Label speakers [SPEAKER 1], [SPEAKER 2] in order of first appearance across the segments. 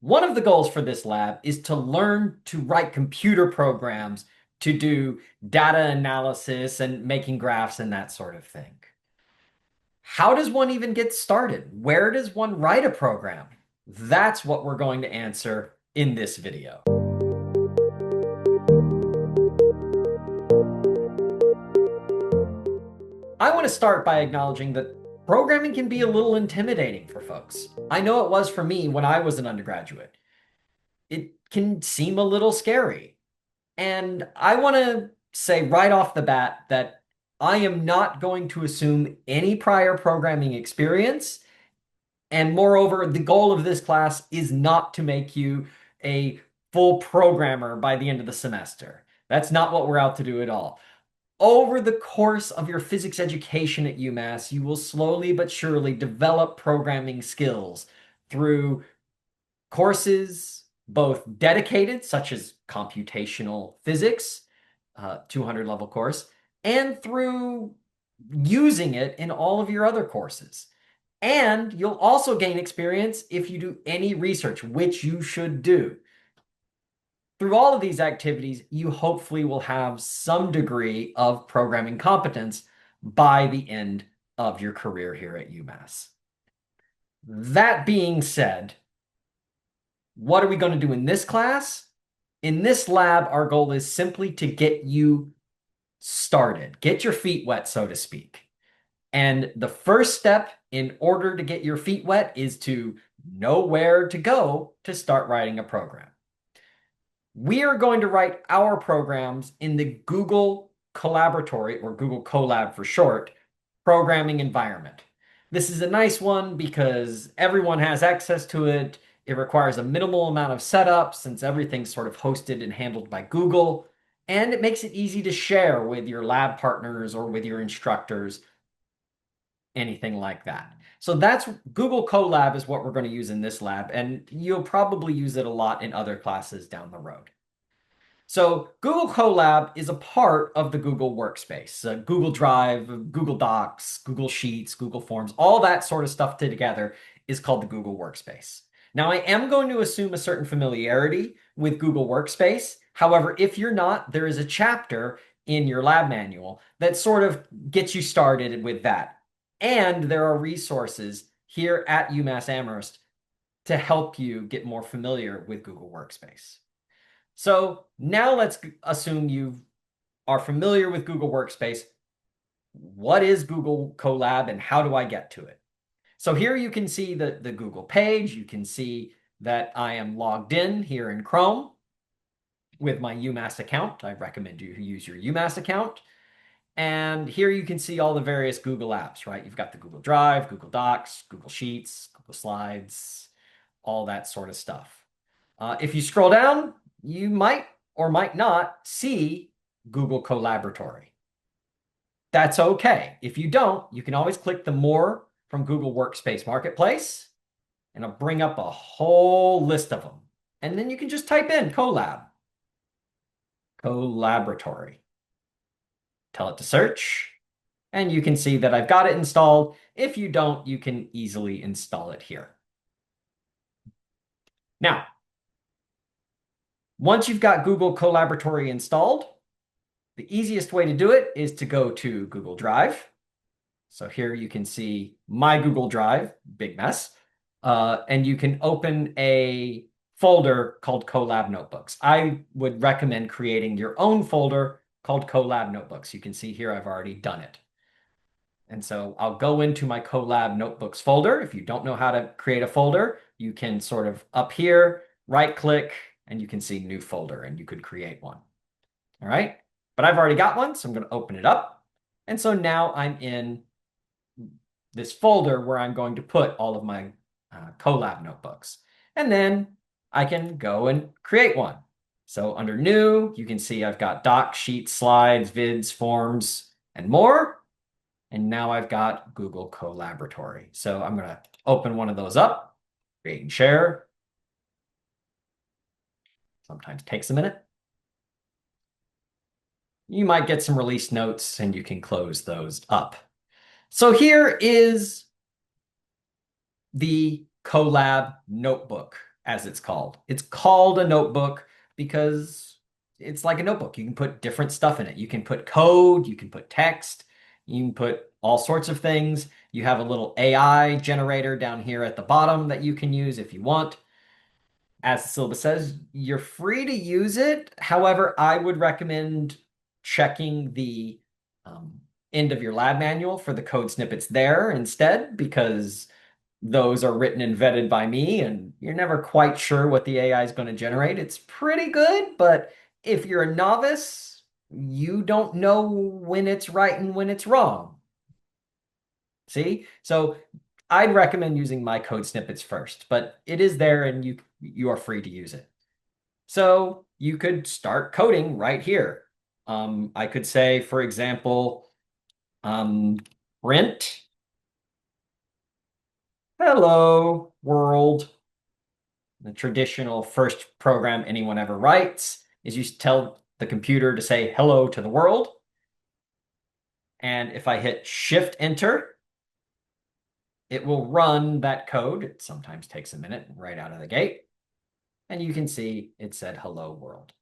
[SPEAKER 1] One of the goals for this lab is to learn to write computer programs to do data analysis and making graphs and that sort of thing. How does one even get started? Where does one write a program? That's what we're going to answer in this video. I want to start by acknowledging that programming can be a little intimidating for folks. I know it was for me when I was an undergraduate. It can seem a little scary. And I want to say right off the bat that I am not going to assume any prior programming experience. And moreover, the goal of this class is not to make you a full programmer by the end of the semester. That's not what we're out to do at all. Over the course of your physics education at UMass, you will slowly but surely develop programming skills through courses, both dedicated, such as computational physics, 200 level course, and through using it in all of your other courses. And you'll also gain experience if you do any research, which you should do. Through all of these activities, you hopefully will have some degree of programming competence by the end of your career here at UMass. That being said, what are we going to do in this class? In this lab, our goal is simply to get you started, get your feet wet, so to speak. And the first step in order to get your feet wet is to know where to go to start writing a program. We are going to write our programs in the Google Collaboratory, or Google CoLab for short, programming environment. This is a nice one because everyone has access to it. It requires a minimal amount of setup since everything's sort of hosted and handled by Google, and it makes it easy to share with your lab partners or with your instructors, anything like that. So that's Google CoLab is what we're going to use in this lab, and you'll probably use it a lot in other classes down the road. So Google CoLab is a part of the Google Workspace. Google Drive, Google Docs, Google Sheets, Google Forms, all that sort of stuff together is called the Google Workspace. Now, I am going to assume a certain familiarity with Google Workspace. However, if you're not, there is a chapter in your lab manual that sort of gets you started with that. And there are resources here at UMass Amherst to help you get more familiar with Google Workspace. So now let's assume you are familiar with Google Workspace. What is Google CoLab and how do I get to it? So here you can see the Google page. You can see that I am logged in here in Chrome with my UMass account. I recommend you use your UMass account. And here you can see all the various Google apps, right? You've got the Google Drive, Google Docs, Google Sheets, Google Slides, all that sort of stuff. If you scroll down, you might or might not see Google Collaboratory. That's okay. If you don't, you can always click the More from Google Workspace Marketplace, and it'll bring up a whole list of them. And then you can just type in CoLab, Collaboratory. Tell it to search, and you can see that I've got it installed. If you don't, you can easily install it here. Now, once you've got Google Collaboratory installed, the easiest way to do it is to go to Google Drive. So here you can see my Google Drive, big mess, and you can open a folder called CoLab Notebooks. I would recommend creating your own folder called CoLab Notebooks. You can see here I've already done it. And so I'll go into my CoLab Notebooks folder. If you don't know how to create a folder, you can sort of up here, right click, and you can see new folder, and you could create one. All right, but I've already got one, so I'm going to open it up. And so now I'm in this folder where I'm going to put all of my CoLab notebooks. And then I can go and create one. So under new, you can see I've got docs, sheets, slides, vids, forms, and more. And now I've got Google Collaboratory. So I'm going to open one of those up, create and share. Sometimes takes a minute. You might get some release notes and you can close those up. So here is the CoLab notebook as it's called. It's called a notebook because it's like a notebook. You can put different stuff in it. You can put code, you can put text, you can put all sorts of things. You have a little AI generator down here at the bottom that you can use if you want. As the syllabus says, you're free to use it. However, I would recommend checking the end of your lab manual for the code snippets there instead, because those are written and vetted by me, and you're never quite sure what the AI is going to generate. It's pretty good, but if you're a novice, you don't know when it's right and when it's wrong. See? So I'd recommend using my code snippets first, but it is there and you are free to use it. So you could start coding right here. I could say, for example, print hello world. The traditional first program anyone ever writes is you tell the computer to say hello to the world. And if I hit Shift Enter, it will run that code. It sometimes takes a minute right out of the gate. And you can see it said hello world.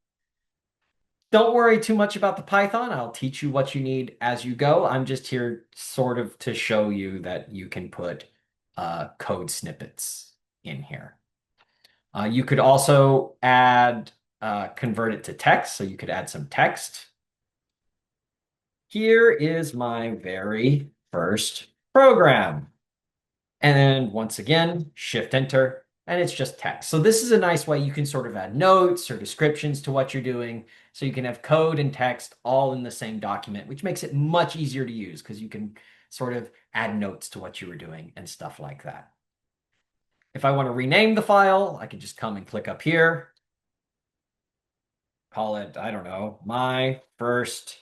[SPEAKER 1] Don't worry too much about the Python. I'll teach you what you need as you go. I'm just here sort of to show you that you can put code snippets in here. You could also convert it to text, so you could add some text. Here is my very first program. And then once again, Shift Enter, and it's just text. So this is a nice way you can sort of add notes or descriptions to what you're doing. So you can have code and text all in the same document, which makes it much easier to use because you can sort of add notes to what you were doing and stuff like that. If I want to rename the file, I can just come and click up here. Call it, I don't know, my first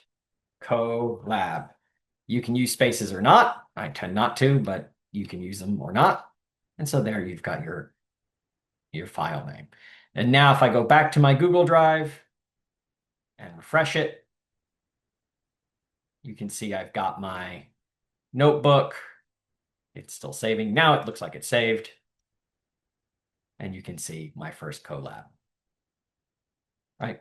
[SPEAKER 1] CoLab. You can use spaces or not. I tend not to, but you can use them or not. And so there you've got your file name. And now if I go back to my Google Drive and refresh it, you can see I've got my notebook. It's still saving. Now it looks like it's saved. And you can see my first CoLab. Right?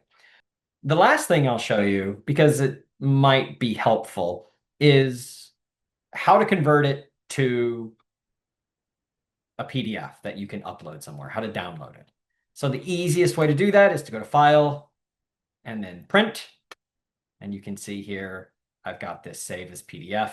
[SPEAKER 1] The last thing I'll show you, because it might be helpful, is how to convert it to a PDF that you can upload somewhere, how to download it. So the easiest way to do that is to go to File and then Print. And you can see here, I've got this save as PDF.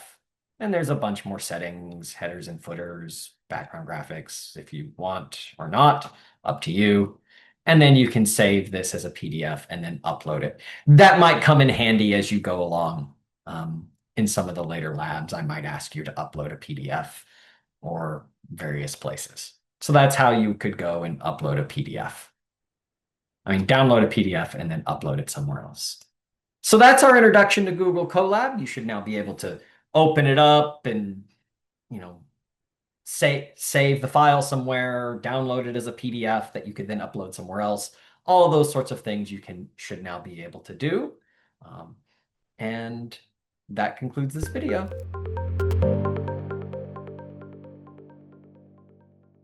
[SPEAKER 1] And there's a bunch more settings, headers and footers, background graphics, if you want or not, up to you. And then you can save this as a PDF and then upload it. That might come in handy as you go along. In some of the later labs, I might ask you to upload a PDF or various places. So that's how you could go and upload a PDF. I mean, download a PDF and then upload it somewhere else. So that's our introduction to Google CoLab. You should now be able to open it up and, save the file somewhere, download it as a PDF that you could then upload somewhere else. All of those sorts of things you should now be able to do. And that concludes this video.